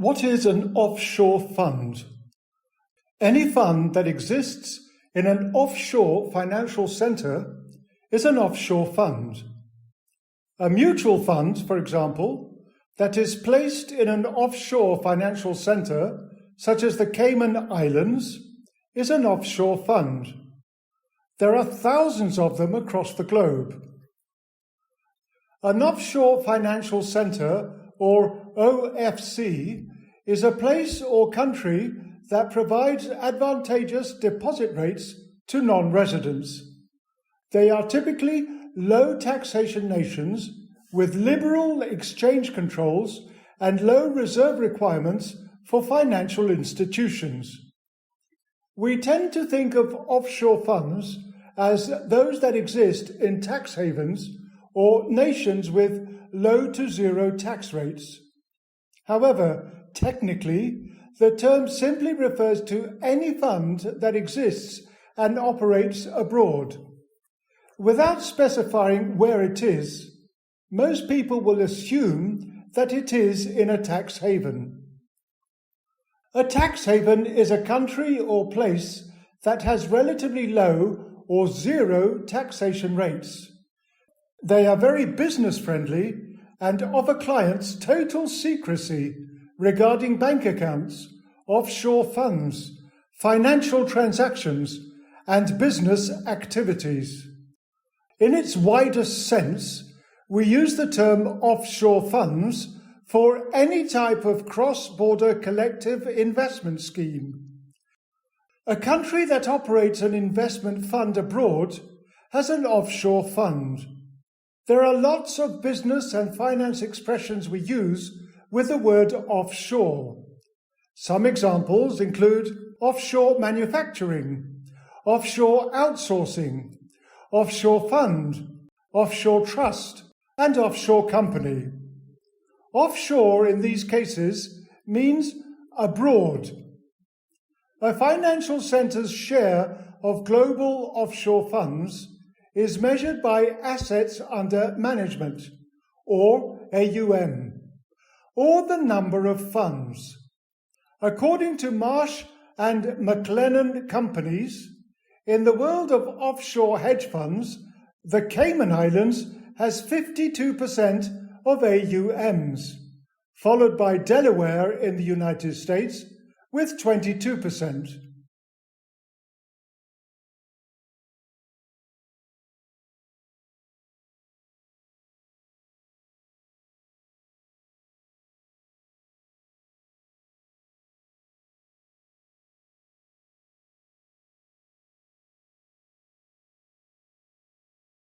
What is an offshore fund? Any fund that exists in an offshore financial centre is an offshore fund. A mutual fund, for example, that is placed in an offshore financial centre, such as the Cayman Islands, is an offshore fund. There are thousands of them across the globe. An offshore financial centre, or OFC, is a place or country that provides advantageous deposit rates to non-residents. They are typically low taxation nations with liberal exchange controls and low reserve requirements for financial institutions. We tend to think of offshore funds as those that exist in tax havens or nations with low to zero tax rates. However, technically, the term simply refers to any fund that exists and operates abroad. Without specifying where it is, most people will assume that it is in a tax haven. A tax haven is a country or place that has relatively low or zero taxation rates. They are very business-friendly and offer clients total secrecy regarding bank accounts, offshore funds, financial transactions, and business activities. In its widest sense, we use the term offshore funds for any type of cross-border collective investment scheme. A country that operates an investment fund abroad has an offshore fund. There are lots of business and finance expressions we use with the word offshore. Some examples include offshore manufacturing, offshore outsourcing, offshore fund, offshore trust, and offshore company. Offshore in these cases means abroad. A financial centre's share of global offshore funds is measured by assets under management, or AUM, or the number of funds. According to Marsh and McLennan Companies, in the world of offshore hedge funds, the Cayman Islands has 52% of AUMs, followed by Delaware in the United States with 22%.